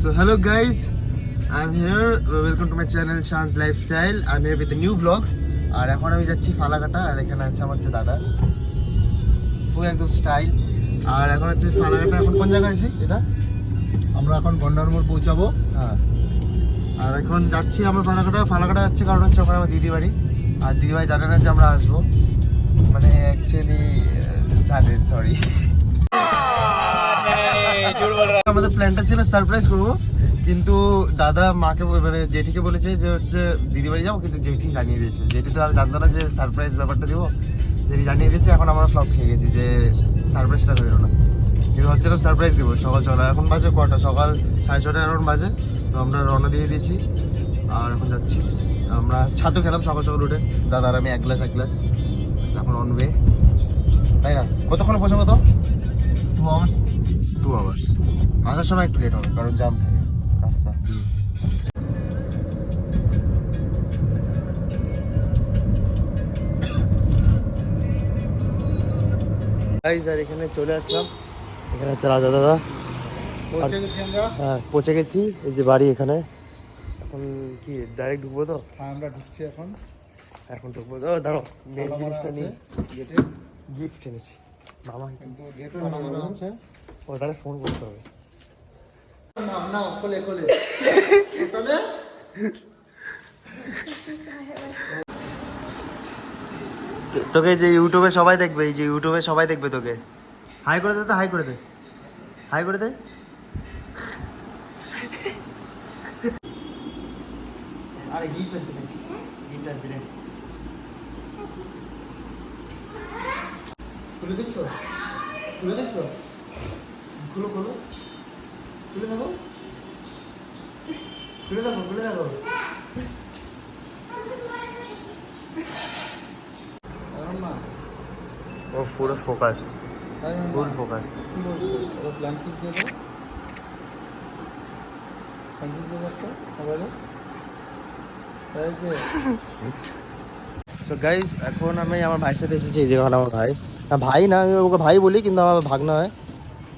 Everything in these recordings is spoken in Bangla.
So hello guys, I'm here. Welcome to my channel Shan's Lifestyle. I'm here with a new vlog. আর এখন আমি যাচ্ছি ফালাকাটা আর এখানে আছে আমার যে দাদা ফুল একদম স্টাইল। আর এখন হচ্ছে ফালাকাটা, এখন কোন জায়গায় আছি এটা আমরা এখন গন্ডার মোড় পৌঁছাবো। হ্যাঁ, আর এখন যাচ্ছি আমরা ফালাকাটা যাচ্ছি কারণ হচ্ছে ওখানে আমার দিদি বাড়ি। আর দিদিভাই জানে না যে আমরা আসবো, মানে অ্যাকচুয়ালি জানে, সরি। আমাদের প্ল্যানটা ছিল সারপ্রাইজ করবো, কিন্তু দাদা মাকে মানে জেঠিকে বলেছে যে হচ্ছে দিদি বাড়ি যাবো, কিন্তু জেঠি জানিয়ে দিয়েছে। জেঠি তো আর জানতো না যে সারপ্রাইজ ব্যাপারটা দিব, জেঠি জানিয়ে দিয়েছে। এখন আমরা ফ্লপ খেয়ে গেছি যে সারপ্রাইজটা হলো না। কিন্তু ভাবছিলাম সারপ্রাইজ দিব সকাল সকাল, এখন বাজে কটা, সকাল 6:30 এখন বাজে। তো আমরা রওনা দিয়ে দিয়েছি আর এখন যাচ্ছি। আমরা ছাতু খেলাম সকাল সকাল উঠে, দাদা আর আমি এক গ্লাস এখন অন ওয়ে, তাই না? কতক্ষণে পৌঁছাবো তো? 2 আওয়ার্স। আসার সময় একটু লেট হবে কারণ জ্যাম থাকে রাস্তা। আর এখানে চলে আসলাম, এখানে হচ্ছে রাজা দাদা। পৌঁছে গেছি আমরা। হ্যাঁ পৌঁছে গেছি, এই যে বাড়ি এখানে। এখন কি ডাইরেক্ট ঢুকবো তো? হ্যাঁ আমরা ঢুকছি এখন ঢুকবো তো। দাঁড়ো, মেন জিনিসটা নিয়ে গেটে গিফট এনেছি মামা, কিন্তু গেট তালা মারা আছে। ও তাহলে ফোন করতে হবে। না কোলে কোলে কোলে তোকে যে ইউটিউবে সবাই দেখবে, এই যে ইউটিউবে সবাই দেখবে তোকে। হাই করে দে তো, হাই করে দে, হাই করে দে। আরে গিফট আছে রে, গিফট আছে রে। খুলে দেখছো, খুলে দেখছো, খুলো খুলো, খুলে দেখো, খুলে দেখো, খুলে দেখো। ও পুরো ফোকাসড, ফুল ফোকাসড। কি বলছো? ওর ব্ল্যাঙ্কেট দিয়ে দাও, ব্ল্যাঙ্কেট দিয়ে দাও মোবাইলে। এই যে সো গাইজ, এখন আমি আমার ভাইয়ের সাথে এসেছি। এই যে আমার ভাই, না ভাই না, আমি ওকে ভাই বলি কিন্তু আমার ভাগনা হয়।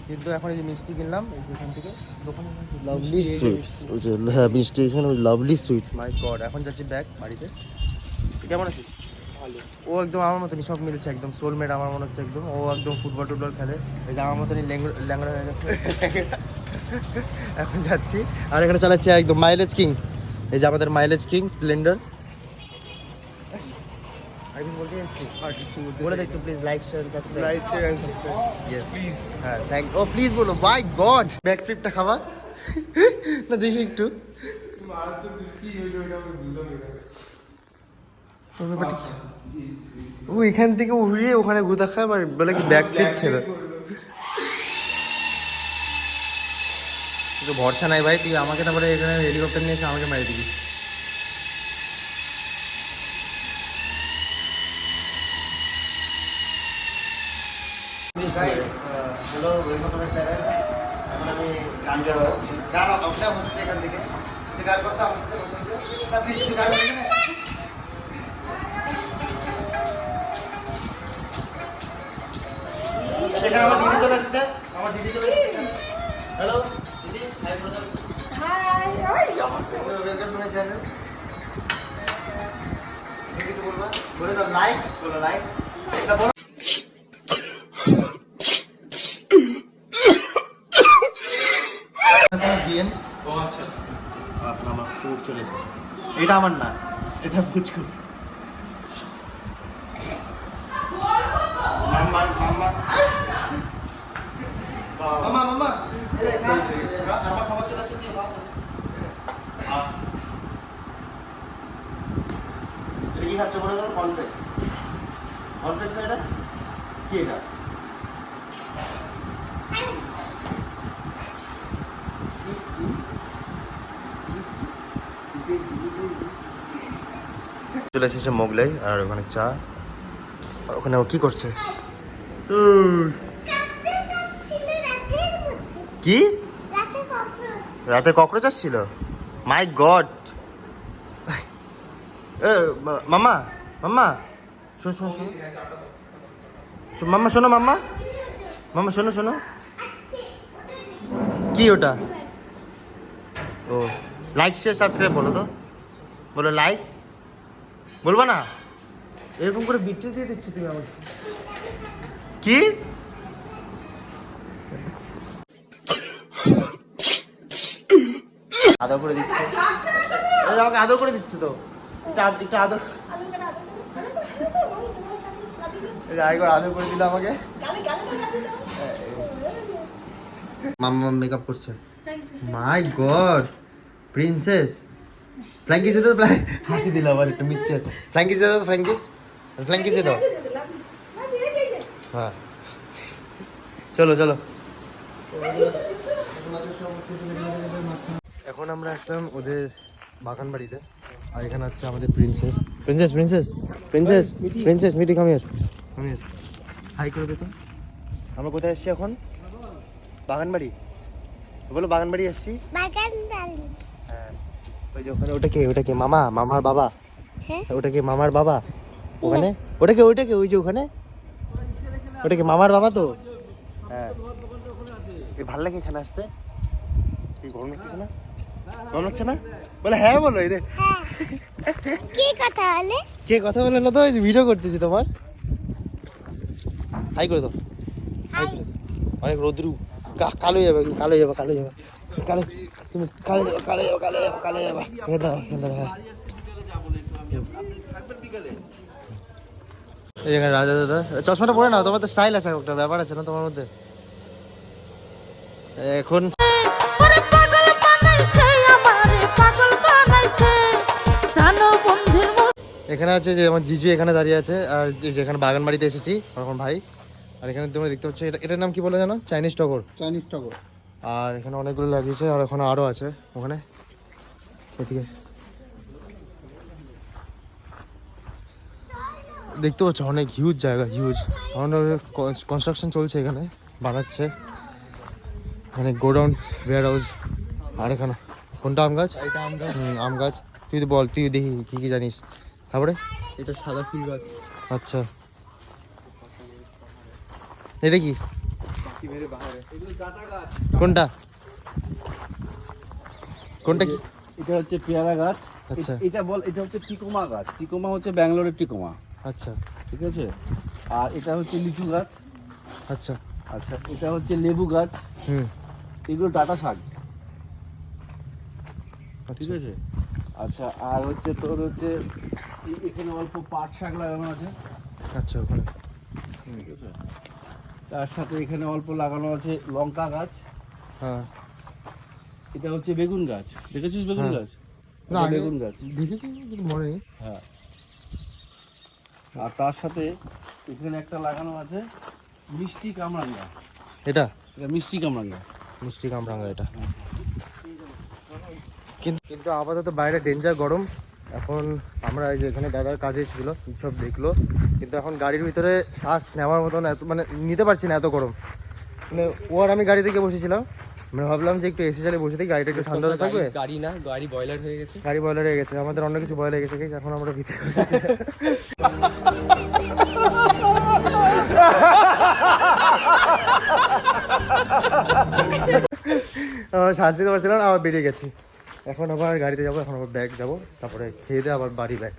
কিন্তু এখন এই যে মিষ্টি কিনলাম এখান থেকে, দোকানে লাভলি সুইটস, ওই যে হ্যাঁ মিষ্টি এখানে লাভলি সুইটস। মাই গড, এখন যাচ্ছি ব্যাক বাড়িতে। কেমন আছিস? ভালো। ও একদম আমার মতনই, সব মিলছে একদম, সোলমেট আমার মনে হচ্ছে একদম। ও একদম ফুটবল টুটবল খেলে, এই যে আমার মতনই ল্যাংড়া হয়ে গেছে। এখন যাচ্ছি আর এখানে চালাচ্ছে একদম মাইলেজ কিং। এই যে আমাদের মাইলেজ কিং স্প্লেন্ডার। বলে দেখ তো please, like share subscribe, like share and subscribe. Yes please. হ্যাঁ থ্যাংক ও প্লিজ বলো। মাই গড, ব্যাক ফ্লিপটা খাবা না দেখি একটু। ও এখান থেকে উড়িয়ে ওখানে গুতা খায় আর বলে কি ব্যাক ফ্লিপ খেলো। তো ভরসা নাই ভাই, তুই আমাকে তারপরে এখানে হেলিকপ্টার নিয়ে এসে আমাকে মারি দিবি। Hello, welcome to my channel. এখন আমি গান গাচ্ছি, গান অবশ্যই হচ্ছে এখান থেকে। তুই গান করতে আমার সাথে বসে বসে, প্লিজ তুই গান করবি না? সেখানে আমার দিদি চলে এসেছে, আমার দিদি চলে এসেছে। হ্যালো দিদি, hi brother. Hi, welcome to my channel. তুমি কিছু বলবা? বলে দাও, লাইক বলো, লাইক এটা বলো। ও আচ্ছা, আমার ফুড চলে এসেছে। এটা আমার না, এটা বুঝকো। মামা মামা মামা মামা, আমার খাবার চলে এসেছে। এটা কি খাচ্ছ বলে দাও? কনফ্লেক্স, কনফ্লেক্স না? এটা কি? এটা চলে এসেছে মোগলাই আর ওখানে চা। আর ওখানে ও কি করছে? কি রাতে ককরোচ আসছিল? মাই গড। মামা মামা শোনো শোনো শোনো মাম্মা, শোনো মাম্মা, মাম্মা শোনো শোনো। কি ওটা? ও লাইক শেয়ার সাবস্ক্রাইব বলো তো, বলো লাইক, বলবো না? এরকম করে বিট্রে দিয়ে দিচ্ছ তুমি আমাকে, কি? আদর করে দিচ্ছে, আমাকে আদর করে দিচ্ছে তো, একটু আদর, আরেকবার আদর করে দিল আমাকে। মাম্মা মেকআপ করছে, মাই গড প্রিন্সেস। ফ্ল্যাঙ্কিস দে তো, হাসি দিল আবার একটু মিচকে। ফ্ল্যাঙ্কিস দে তো, ফ্ল্যাঙ্কিস ফ্ল্যাঙ্কিস দে তো। হ্যাঁ চলো চলো। এখন আমরা আসলাম ওদের বাগান বাড়িতে, আর এখানে আছে আমাদের princess. Princess princess princess princess মিটি কামিয়ার কামিয়ার, হাই করে দে তো। আমরা কোথায় এসছি এখন? বাগান বাড়ি বলো, বাগান বাড়ি এসছি। হ্যাঁ ওই যে ওখানে, ওটা কে মামা, মামার বাবা? ওটা কি মামার বাবা ওখানে? ওটা কে ওই যে ওখানে, ওটা কি মামার বাবা তো? হ্যাঁ ভাল লাগে এখানে আসতে। কি গরম লাগতেছে না? গরম লাগছে না? বলে হ্যাঁ বলো। এই রে কে কথা বলে না তো, ভিডিও করতেছি তোমার। হাই করে দাও, অনেক রোদ্রু, কালো যাবে, কালো যাবে, কালো যাবে, কালো, তুমি কালো যাবে, কালো যাবে, কালো যাবে, কালো যাবে। হ্যাঁ এই জায়গায় রাজা দাদা, চশমাটা পরে নাও, তোমার তো স্টাইল আছে, একটা ব্যাপার আছে না তোমার মধ্যে এখন। এখানে আছে যে আমার জিজু এখানে দাঁড়িয়ে আছে, আর যেখানে বাগান বাড়িতে এসেছি এখন ভাই। আর এখানে তোমরা দেখতে পাচ্ছ, এটার নাম কি বলে জানো? চাইনিজ টগর। চাইনিজ টগর। আর এখানে অনেকগুলো লাগিয়েছে, আর ওখানে আরও আছে ওখানে। এদিকে দেখতে পাচ্ছ অনেক হিউজ জায়গা, হিউজ। এখন কনস্ট্রাকশন চলছে, এখানে বানাচ্ছে, এখানে গোডাউন, ওয়্যার হাউস। আর এখানে কোনটা আম গাছ? আম গাছ। তুই তো বল, তুই দেখি কি কি জানিস। তারপরে এটা সাদা ফুল গাছ। আচ্ছা এটা কি? কোনটা কোনটা কি? এটা হচ্ছে পেয়ারা গাছ। আচ্ছা এটা হচ্ছে টিকোমা গাছ। টিকোমা হচ্ছে ব্যাঙ্গালোরের টিকোমা, আচ্ছা ঠিক আছে। আর এটা হচ্ছে লিচু গাছ। আচ্ছা আচ্ছা, এটা হচ্ছে লেবু গাছ। হুম এগুলো ডাটা শাক, ঠিক আচ্ছা আছে। আচ্ছা, আর হচ্ছে তোর হচ্ছে এখানে অল্প পাট শাক লাগানো আছে, আচ্ছা ওখানে ঠিক আছে। তার সাথে এখানে অল্প লাগানো আছে লঙ্কা গাছ। হ্যাঁ। এটা হচ্ছে বেগুন গাছ, দেখেছিস বেগুন হ্যাঁ। গাছ? না এটা বেগুন গাছ, দেখেছি কিন্তু মনে নেই। হ্যাঁ। আর তার সাথে এখানে একটা লাগানো আছে মিষ্টি কামরাঙ্গা। এটা এটা মিষ্টি কামরাঙ্গা। মিষ্টি কামরাঙ্গা এটা। কিন্তু আপাতত বাইরে ডেঞ্জার গরম। এখন আমরা এই যে এখানে দাদার কাজে ছিল, সব দেখলো, কিন্তু এখন গাড়ির ভিতরে শ্বাস নেওয়ার মতন এত, মানে নিতে পারছি না, এত গরম। মানে ও আর আমি গাড়ি থেকে বসেছিলাম, মানে ভাবলাম যে একটু এসি চালিয়ে বসে দিই, গাড়িটা একটু ঠান্ডা থাকবে। গাড়ি না, গাড়ি বয়লার হয়ে গেছে। গাড়ি বয়লার হয়ে গেছে, আমাদের অন্য কিছু বয়লার হয়ে গেছে। এখন আমরা ভিতরে আমার শ্বাস নিতে পারছিলাম না, আবার বেরিয়ে গেছি। এখন আবার গাড়িতে যাবো, এখন আবার ব্যাগ যাবো, তারপরে খেয়ে দিয়ে আবার বাড়ি ব্যাগ।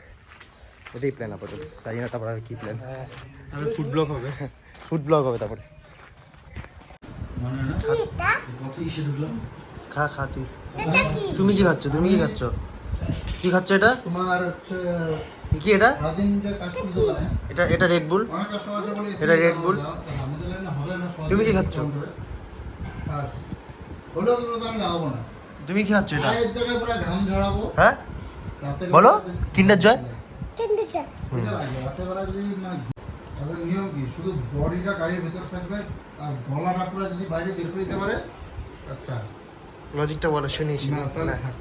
এটাই প্ল্যান আপাতত, জানি না তারপর আর কি প্ল্যান। তাহলে ফুড ব্লগ হবে। ফুড ব্লগ হবে তারপরে। খা খা তুই। তুমি কি খাচ্ছ? তুমি কি খাচ্ছ? কি খাচ্ছ এটা? তোমার হচ্ছে কি এটা? সারাদিন যে কাজ করতে পারে, এটা রেড বুল। অনেক কাস্টমার আছে বলে এটা রেড বুল। আমাদের লাইনে হবে না। তুমি কি খাচ্ছ? আর হলেও তো আমি লাগাবো না। তুমি কি খাচ্ছ এটা? চায়ের জায়গায় পুরো ঘাম ঝরাবো। হ্যাঁ রাতের বলো, বেলা- কিন্ডার জয়। এটা লাগবে। রাতের বেলা যদি মানে তাদের নিয়ম কি, শুধু বডিটা গাড়ির ভিতর থাকবে, আর গলাটা পুরো যদি বাইরে বের করে দিতে পারে। আচ্ছা লজিকটা বলো, শুনি শুনি। না তাহলে থাক।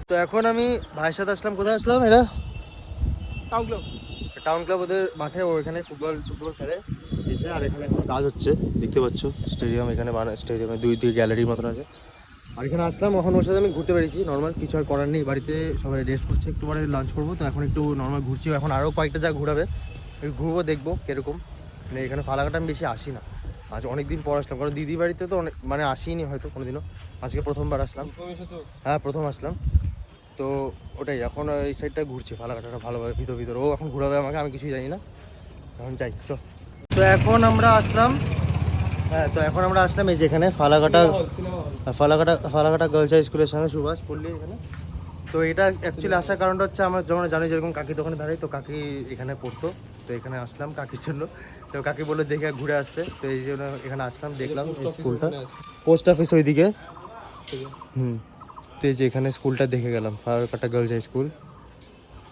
তো এখন আমি ভাইয়ের সাথে আসলাম, কোথায় আসলাম? এটা টাউন ক্লাব ওদের মাঠে, ওইখানে ফুটবল খেলে এসে। আর এখানে এখন কাজ হচ্ছে, দেখতে পাচ্ছ স্টেডিয়াম, এখানে স্টেডিয়ামে দুই গ্যালারির মতন আছে। আর এখানে আসলাম, এখন ওর সাথে আমি ঘুরতে পেরেছি নর্মাল, কিছু আর করার নেই, বাড়িতে সবাই রেস্ট করছে, একটু পরে লাঞ্চ করবো। তো এখন একটু নর্মাল ঘুরছি, এখন আরও কয়েকটা জায়গা ঘুরাবে, একটু ঘুরবো, দেখবো কীরকম। মানে এখানে ফালাকাটা আমি বেশি আসি না, আজ অনেকদিন পর আসলাম, কারণ দিদি বাড়িতে তো অনেক মানে আসিনি হয়তো কোনোদিনও, আজকে প্রথমবার আসলাম। হ্যাঁ প্রথম আসলাম, তো ওটাই এখন এই সাইডটা ঘুরছি ফালাকাটাটা ভালোভাবে ভিতর ও এখন ঘুরাবে আমাকে, আমি কিছুই জানি না, এখন যাই চ। তো এখন আমরা আসলাম, হ্যাঁ তো এখন আমরা আসলাম এই যে এখানে ফালাকাটা গার্লস হাই স্কুলের সামনে সুভাষ পল্লী এখানে। তো এটা অ্যাকচুয়ালি আসার কারণটা হচ্ছে আমার যেমন জানি যেরকম কাকি দোকানে দাঁড়াই, তো কাকি এখানে পড়তো, তো এখানে আসলাম কাকির জন্য। তো কাকি বললো দেখে ঘুরে আসতে, তো এই জন্য এখানে আসলাম, দেখলাম এই স্কুলটা, পোস্ট অফিস ওইদিকে। তো এই যে এখানে স্কুলটা দেখে গেলাম, ফালাকাটা গার্লস হাই স্কুল।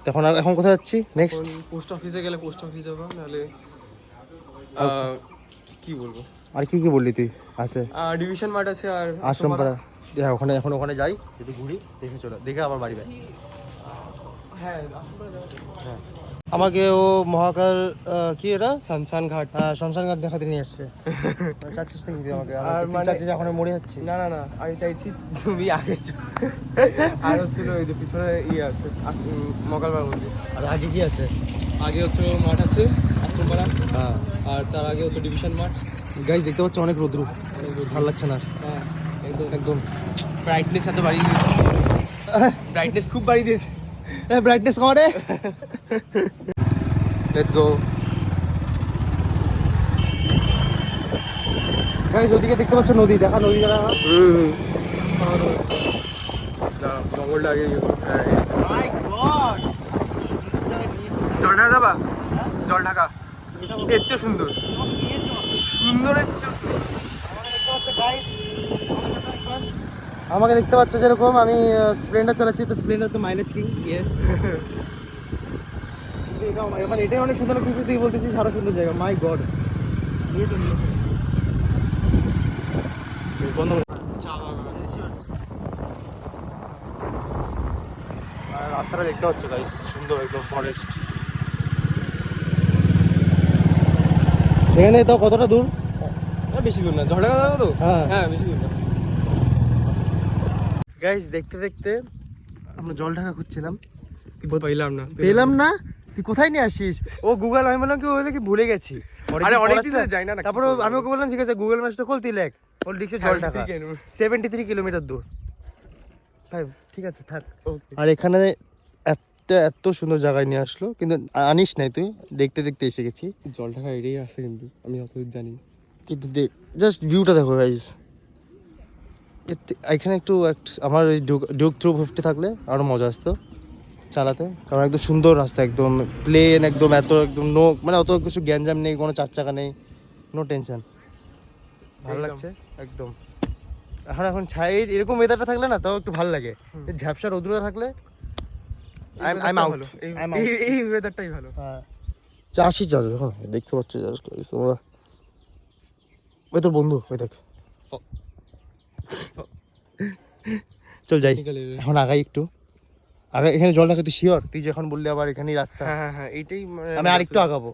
তখন এখন কোথায় যাচ্ছি নেক্সট? পোস্ট অফিসে গেলে পোস্ট অফিস যাবো, নাহলে কি বলবো, আর কি বললি তুই? আছে ডিভিশন মার্ট আছে আর আশ্রমপাড়া, হ্যাঁ ওখানে এখন ওখানে যাই, একটু ঘুরি, দেখে আবার বাড়ি যাই। হ্যাঁ আশ্রমপাড়া যাবো। হ্যাঁ আমাকে ও মহাকাল কি এটা শানশান ঘাট। হ্যাঁ শ্মশান ঘাট দেখাতে নিয়ে এসছে। চাচ্ছিস নাকি তুই আমাকে? আর মানে- চাচ্ছিস এখন মরে যাচ্ছি। না আমি চাইছি তুমি আগে আর হচ্ছিল ওই যে পিছনে ইয়ে আছে মকালবার মন্দির, আর আগে কি আছে? আগে হচ্ছে মাঠ আছে আশ্রমপাড়া, হ্যাঁ আর তার আগে হচ্ছে ডিভিশন মাঠ। গাইস দেখতে পাচ্ছ অনেক রোদ্রু, ভালো লাগছে না আর। হ্যাঁ একদম একদম ব্রাইটনেস এত বাড়িয়ে দিয়েছে, ব্রাইটনেস খুব বাড়িয়ে দিয়েছে। ব্রাইটনেস কমারে। লেটস গো গাইস, ওদিকে দেখতে পাচ্ছ নদী, দেখা নদী দেখা। জঙ্গলটা আগে হ্যাঁ মাই গড, জল ঢাকা দেবা, জল ঢাকা এর চেয়ে সুন্দর, সুন্দরের চেয়ে আমাকে দেখতে পাচ্ছ যেরকম আমি স্প্লেন্ডার চালাচ্ছি, তো স্প্লেন্ডার তো মাইলেজ কিং, ইয়েস। মানে এটাই অনেক সুন্দর কিছু, তুই বলতেছিস আরো সুন্দর জায়গা। মাই গড, বন্ধ করে চা বাগান। আর রাস্তাটা দেখতে পাচ্ছ গাইস, সুন্দর একদম ফরেস্ট। এখানে তো কতটা দূর? বেশি দূর না, জল ঢাকা যাবো তো। হ্যাঁ। হ্যাঁ বেশি দূর না। গাইস দেখতে দেখতে আমরা জল ঢাকা খুঁজছিলাম, পাইলাম না, পেলাম না। তুই কোথায় নিয়ে আসিস? ও গুগল, আমি বললাম কি ও বলে কি ভুলে গেছি। আরে অনেকদিন ধরে যাই না, তারপর আমি ওকে বললাম ঠিক আছে গুগল ম্যাপটা খোল, তুই লেখ। ওর লিখছে জল ঢাকা 73 কিলোমিটার দূর। তাই ঠিক আছে থাক। আর এখানে এত সুন্দর জায়গায় নিয়ে আসলো, কিন্তু আনিস নাই তুই, দেখতে দেখতে এসে গেছি। জল ঢাকা এটাই আসছে, কিন্তু আমি যতদূর জানি। কিন্তু জাস্ট ভিউটা দেখো গাইস, এখানে একটু আমার ওই ডিউক 350 থাকলে আরো মজা আসতো চালাতে, কারণ একদম সুন্দর রাস্তা, একদম প্লেন, একদম একদম মানে অত কিছু গ্যাঞ্জাম নেই, কোনো চার চাকা নেই, নো টেনশন, ভালো লাগছে একদম। এখন ছাই এরকম ওয়েদারটা থাকলে না তাও একটু ভালো লাগে, ঝাপসা রোদ্র থাকলে আই এম আউট। এই ওয়েদারটাই ভালো। চাষি চাষ দেখতে পাচ্ছ তোমরা, ওই তোর বন্ধু ওই দেখ। চল যাই এখন, আগাই একটু আগে। এখানে জল ঢাকা তুই শিওর? তুই যখন বললি আবার এখানেই রাস্তা। হ্যাঁ এইটাই আমি আর একটু আগাবো,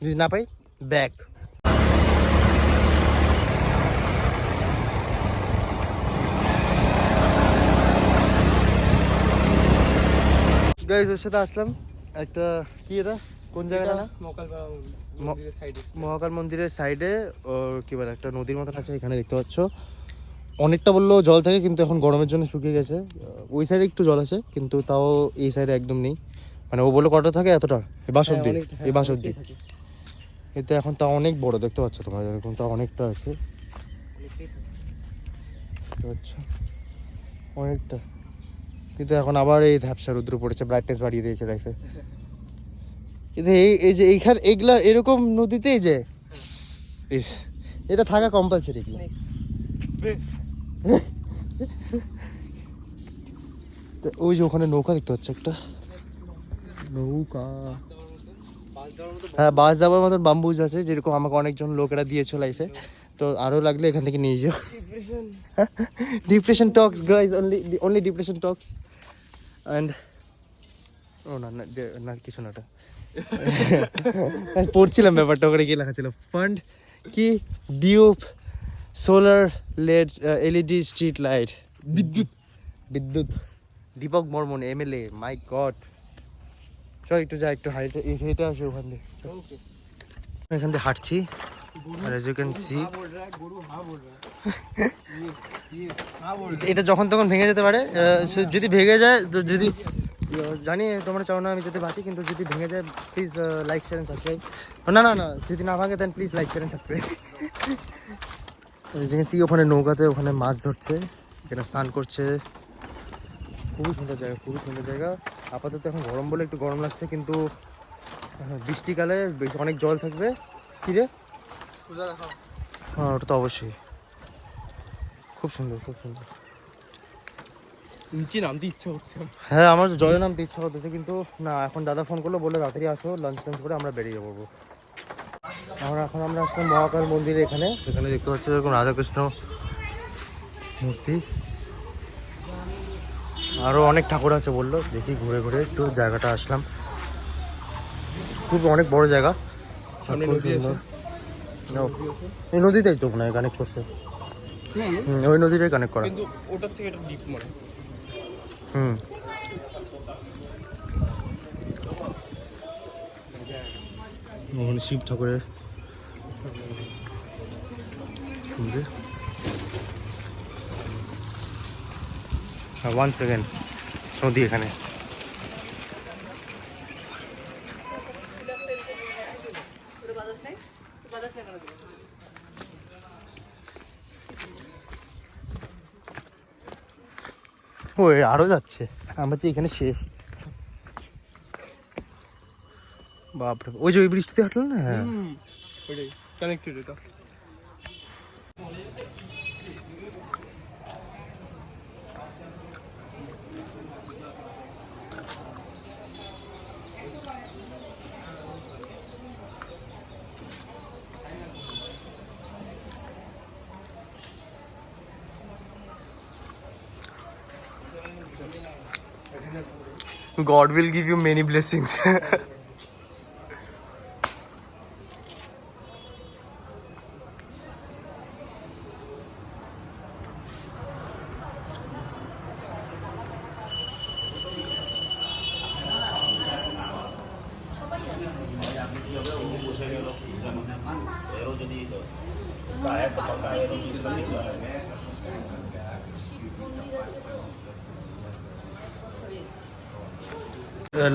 যদি না পাই ব্যাক। গাইস ওর সাথে আসলাম একটা, কি এটা কোন জায়গাটা না, মহাকাল মন্দিরের সাইডে ওর কি বলে একটা নদীর মতন আছে, এখানে দেখতে পাচ্ছ অনেকটা বললো জল থাকে, কিন্তু এখন গরমের জন্য শুকিয়ে গেছে। ওই সাইডে একটু জল আছে, কিন্তু তাও এই সাইডে একদম নেই। মানে ও বললো কটা থাকে এতটা, এ বাস অব্দি, এই বাস অব্দি। এতে এখন তাও অনেক বড় দেখতে পাচ্ছ তোমরা, যেরকম তাও অনেকটা আছে, আচ্ছা অনেকটা। কিন্তু এখন আবার এই ধ্যাপসা রুদ্র পড়েছে, ব্রাইটনেস বাড়িয়ে দিয়েছে লাইফে। কিন্তু এই যে এইখানে এগুলা এরকম নদীতে এই যে এটা থাকা কম্পালসারি। ওই যে ওখানে নৌকা দেখতে পাচ্ছ একটা, নৌকা, হ্যাঁ বাস যাওয়ার মতন বাম্বুজ আছে, যেরকম আমাকে অনেকজন লোকেরা দিয়েছো লাইফে। তো আরো লাগলে এখান থেকে নিয়ে যাও। Depression talks guys, only depression talks. And ও না কিছু না, পড়ছিলাম ব্যাপারটা, ওখানে কি লেখা ছিল, ফান্ড কি ডিউপ সোলার লেড এলইডি স্ট্রিট লাইট, বিদ্যুৎ Dipak Barman MLA। My god, চল একটু যাই, একটু হেঁটে আসি ওখান দিয়ে। এখান দিয়ে হাঁটছি, আর as you can see গরু হা বল রা এটা যখন তখন ভেঙে যেতে পারে। যদি ভেঙে যায় তো যদি জানি তোমরা চাও না আমি যদি বাঁচি, কিন্তু যদি ভেঙে যায় please like share and subscribe. না না না, যদি না ভাঙে then please like share and subscribe. ওখানে নৌকাতে ওখানে মাছ ধরছে, এখানে স্নান করছে। খুবই সুন্দর জায়গা, খুবই সুন্দর জায়গা। আপাতত এখন গরম বলে একটু গরম লাগছে, কিন্তু বৃষ্টিকালে অনেক জল থাকবে। কিরে হ্যাঁ, ওটা তো অবশ্যই খুব সুন্দর, খুব সুন্দর। নিচে নামতে ইচ্ছা হচ্ছে। হ্যাঁ, আমার জলে নামতে ইচ্ছা করতেছে, কিন্তু না, এখন দাদা ফোন করলো, বললো তাড়াতাড়ি আসো, লাঞ্চ করে আমরা বেরিয়ে পড়বো। এখন আমরা আসলাম মহাকাল মন্দিরে। এখানে দেখতে পাচ্ছি এরকম রাধাকৃষ্ণ মূর্তি, আরও অনেক ঠাকুর আছে বললো। দেখি ঘুরে ঘুরে একটু জায়গাটা আসলাম, খুব অনেক বড় জায়গা, খুব সুন্দর। এই নদীটাই তো মনে হয় কানেক্ট করছে, ওই নদীটাই কানেক্ট করা, কিন্তু ওটার থেকে এটা ডিপ মনে। ওখানে শিব ঠাকুরের মন্দির। ওয়ান সেকেন্ড, নদী এখানে। ওই আরো যাচ্ছে, আমরা যে এখানে শেষ। বাপরে, ওই যে ওই বৃষ্টিতে হাঁটলো না। হ্যাঁ, ওইটাই কানেক্টেড এটা। God will give you many blessings.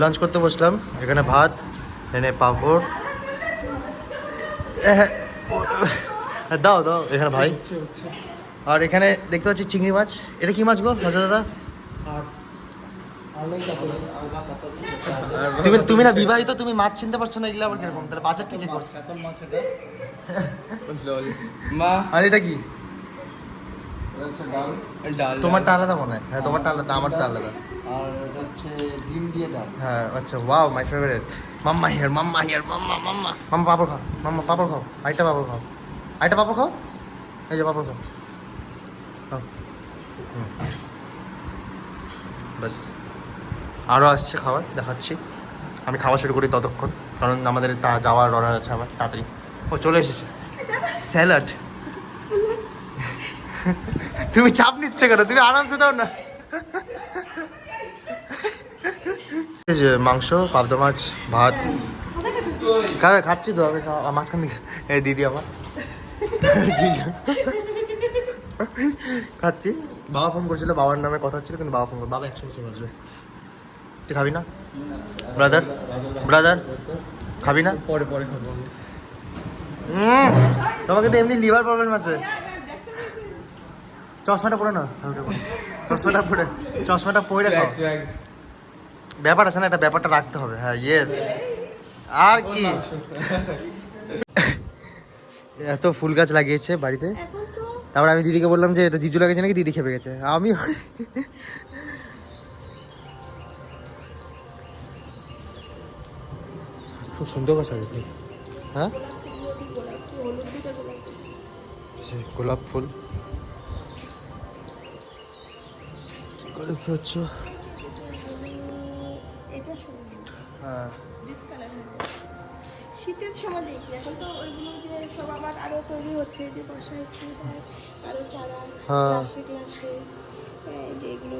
Lunch করতে বসলাম, এখানে ভাত, এখানে পাঁপড়, দাও দাও এখানে ভাই। আর এখানে দেখতে পাচ্ছি চিংড়ি মাছ। এটা কি মাছ গো রাজা দাদা? তুমি না বিবাহিত, তুমি মাছ চিনতে পারছো না, এগুলো আবার কিরকম? তাহলে বাজার ঠিক করছে। মা, আর এটা কি? ডাল। তোমারটা আলাদা মনে হয়। হ্যাঁ, তোমারটা আলাদা, আমারটা আলাদা। আর এটা হচ্ছে ডিম দিয়ে ডাল। হ্যাঁ, আচ্ছা, wow, my favourite. Mamma here, mamma here, mamma mamma mamma পাপড় খাও, মাম্মা পাপড় খাও, আইটা পাপড় খাও, আইটা পাপড় খাও, এই যে পাপড় খাও, খাও। ব্যাস, আরও আসছে খাবার, দেখাচ্ছি। আমি খাওয়া শুরু করি ততক্ষণ, কারণ আমাদের যাওয়ার অর্ডার আছে আমার, তাড়াতাড়ি। ও চলে এসেছে, স্যালাড। তুমি চাপ নিচ্ছ কেন? তুমি আরামসে দাও না। এই যে মাংস, পাবদা মাছ, ভাত খাচ্ছি তো আমি, মাঝখান থেকে এই দিদি আমার খাচ্ছি। বাবা ফোন করছিল, বাবার নামে কথা হচ্ছিল, কিন্তু বাবা ফোন করে, বাবা 100 বছর আসবে। তুই খাবি না ব্রাদার? ব্রাদার খাবি না? পরে পরে খাবো। তোমাকে তো এমনি লিভার প্রবলেম আছে। চশমাটা পরে না, চশমাটা পরে খাও। ব্যাপার আছে না, এটা ব্যাপারটা রাখতে হবে। হ্যাঁ, ইয়েস। আর কি, এত ফুল গাছ লাগিয়েছে বাড়িতে। তারপর আমি দিদিকে বললাম যে এটা জিজু লাগিয়েছে নাকি, দিদি খেপে গেছে। আমি খুব সুন্দর গাছ লাগিয়েছে। হ্যাঁ, গোলাপ ফুল দেখতে পাচ্ছ। হ্যাঁ, শীতের সময় দেখি, এখন তো ওইগুলো যে সব আবার আরো তৈরি হচ্ছে, যে বসায় ছিটায় আরো চারা গ্লাসে গ্লাসে, যে এগুলো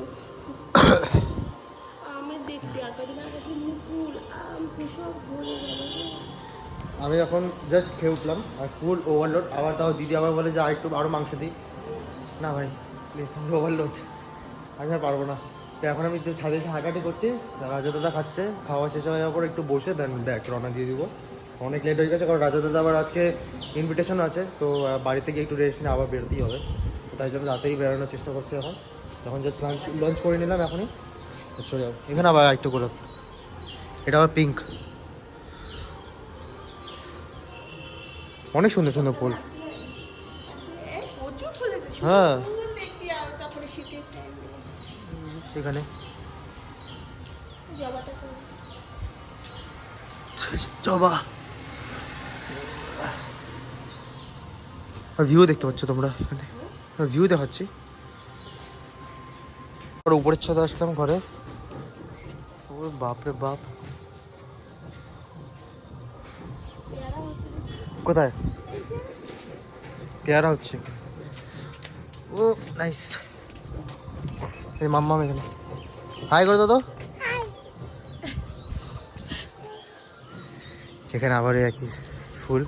আমের দেখতে আর কদিন আগে সে মুকুল আম সব ধরে গেল। আমি এখন জাস্ট খেয়ে উঠলাম আর ফুল ওভারলোড। আবার তাও দিদি আবার বলে যে আরও মাংস দিই। না ভাই প্লিজ, আমি ওভারলোড, আমি আর পারবো না। তো এখন আমি একটু ছাদে এসে হাঁটাহাঁটি করছি, রাজা দাদা খাচ্ছে, খাওয়া শেষ হয়ে যাওয়ার পর একটু বসে দেন ব্যাগ রওনা দিয়ে দিব। অনেক লেট হয়ে গেছে, কারণ রাজা দাদা আবার আজকে ইনভিটেশন আছে, তো বাড়িতে গিয়ে একটু রেস্ট নিয়ে আবার বেরোতেই হবে। তো তাই জন্য রাতেই বেরোনোর চেষ্টা করছি এখন। তখন জাস্ট লাঞ্চ করে নিলাম এখনই, চলে যাবো। এখানে আবার একটু গোলাপ, এটা আবার পিঙ্ক, অনেক সুন্দর সুন্দর ফুল। প্রচুর ফুল হ্যাঁ দেখতে, আর তারপরে শীতের টাইমে এখানে জবাটা করে জবা আর ভিউ দেখতে পাচ্ছ তোমরা এখানে, ভিউ দেখাচ্ছি। উপরের ছাদে আসলাম ঘরে, ও বাপরে বাপ, পেয়ারা হচ্ছে দেখছিস? কোথায় এই যে পেয়ারা হচ্ছে? ও নাইস। এই মাম্মাম এখানে হাই করে দাদা। যেখানে আবার এই একই ফুল।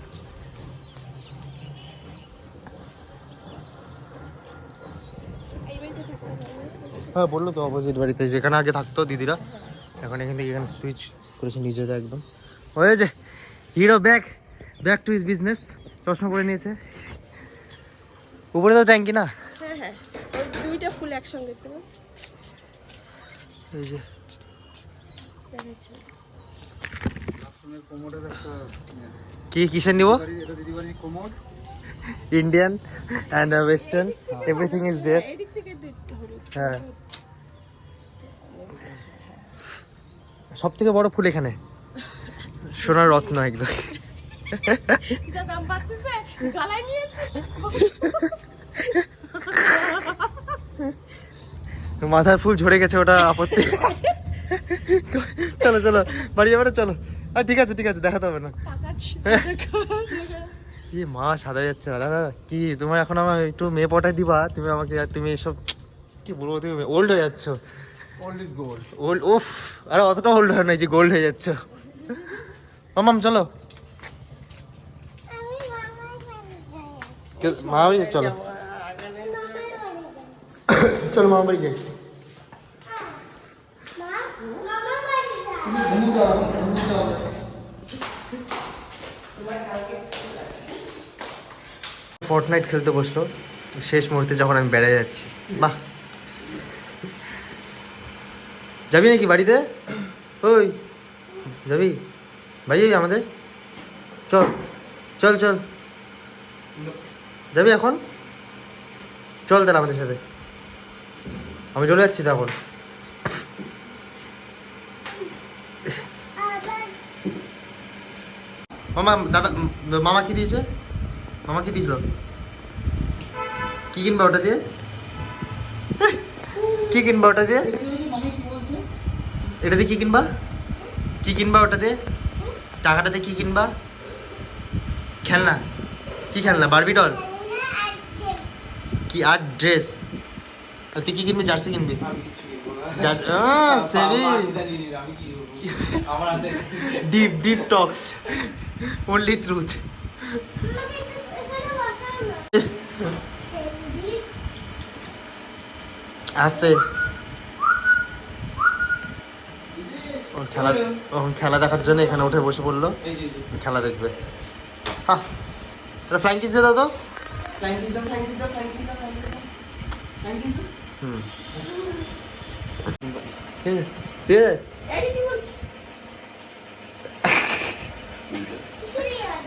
এই বাড়িতে থাকতে পারবে। হ্যাঁ বললো তো, অপোজিট বাড়িতে যেখানে আগে থাকতো দিদিরা, এখন এখান থেকে এখানে সুইচ করেছে নিজেদের একদম। হয়েছে hero back to his business. চশমা করে নিয়েছে। উপরে তো ট্যাঙ্কি না, হ্যাঁ হ্যাঁ, ওই দুইটা ফুল একসঙ্গে তো এই যে দেখাচ্ছে। কোমরের একটা কি কিসের নিব? এটা দিদিবাড়ির কোমর। Indian and western everything is there. এদিক থেকে দুইটা হলুদ। হ্যাঁ, সব থেকে বড় ফুল এখানে, সোনার রত্ন একদম। যা দাম বাড়তেছে গলায় নিয়ে এসেছে। মাথার ফুল ঝরে গেছে, ওটা আপত্তি। চলো চলো বাড়ি যাবে, চলো। আর ঠিক আছে দেখাতে হবে না। টাকা ছিল। কি মা সাদা যাচ্ছে না দাদা, কি তোমার এখন আমার একটু মেয়ে পটাই দিবা তুমি আমাকে, আর তুমি এসব কি বলবো, তুমি ওল্ড হয়ে যাচ্ছ। Old is gold. ওল্ড উফ, আরে অতটা ওল্ড হয় না যে গোল্ড হয়ে যাচ্ছ। মামাম চলো, মা বাড়ি চলো, চলো মামা বাড়ি যাই। ফর্টনাইট খেলতে বসলো শেষ মুহূর্তে যখন আমি বেড়ে যাচ্ছি। বাহ, যাবি নাকি বাড়িতে? ওই যাবি বাড়ি যাবি আমাদের? চল চল চল, যাবি এখন? চল তাহলে আমাদের সাথে, আমি চলে যাচ্ছি তখন। মামা দাদা, মামা কি দিয়েছে? মামা কি দিয়েছিল? কি কিনবা ওটা দিয়ে? কি কিনবা ওটা দিয়ে? এটা দিয়ে কি কিনবা? কি কিনবা ওটা দিয়ে? টাকাটা দিয়ে কি কিনবা? খেলনা? কি খেলনা? Barbie doll? কি আর ড্রেস? আর তুই কি কিনবি? জার্সি কিনবি? জার্সি সেভি। ডিপ ডিপ টক্স, অনলি ট্রুথ। আসতে খেলা দেখার জন্য এখানে উঠে বসে পড়লো, খেলা দেখবে। হ্যাঁ তাহলে ফ্লাইং কিস দে দাও তো। হুম ঠিক আছে। এই কি বলছিস? কিছু নেই আর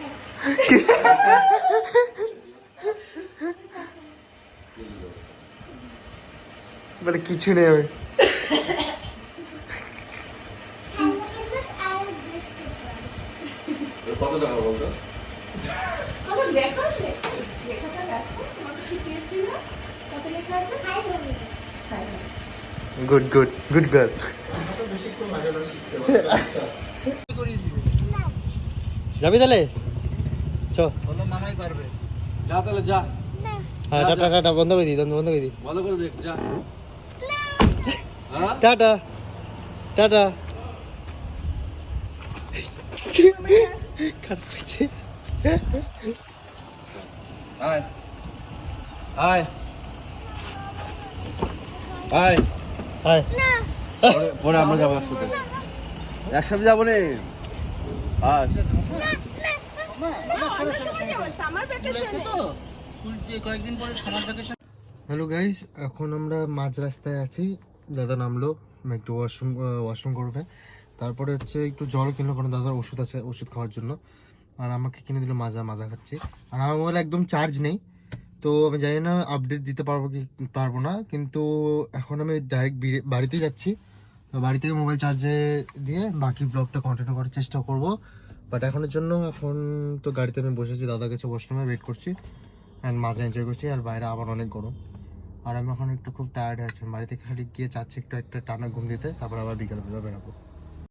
বলে কিছু নেই। আমি কত টাকা বলতো? আমার লেখা আছে, লেখাটা দেখো, তোমাকে শিখিয়েছি না কত লেখা আছে? Good good good girl. যাবি তাহলে? চ। বলো মামাই পারবে। যা তাহলে যা, হ্যাঁ টাটা টাটা, বন্ধ করে দিই, বন্ধ করে দিই। বন্ধ করে দে, যা। হ্যাঁ টাটা টাটা। খারাপ হয়েছে। আয় আয় আয় হাই পরে আমরা যাবো একসাথে, একসাথে যাবো রে। আজ হ্যালো গাইস, এখন আমরা মাঝ রাস্তায় আছি। দাদা নামলো, একটু ওয়াশরুম করবে, তারপরে হচ্ছে একটু জল কিনলো, কারণ দাদার ওষুধ আছে, ওষুধ খাওয়ার জন্য। আর আমাকে কিনে দিল মাজা খাচ্ছি। আর আমার মোবাইল একদম চার্জ নেই, তো আমি জানি না আপডেট দিতে পারবো কি পারবো না, কিন্তু এখন আমি ডাইরেক্ট বাড়িতে যাচ্ছি। তো বাড়ি থেকে মোবাইল চার্জে দিয়ে বাকি ব্লগটা কন্টিনিউ করার চেষ্টা করব। বাট এখনের জন্য এখন তো গাড়িতে আমি বসেছি, দাদা গেছে ওয়াশরুমে, ওয়েট করছি অ্যান্ড মাজা এনজয় করছি। আর বাইরে আবার অনেক গরম, আর আমি এখন একটু খুব টায়ার্ড আছি। বাড়ি থেকে খালি গিয়ে চাচ্ছি একটু একটা টানা ঘুম দিতে, তারপর আবার বিকেলবেলা বেরোবো।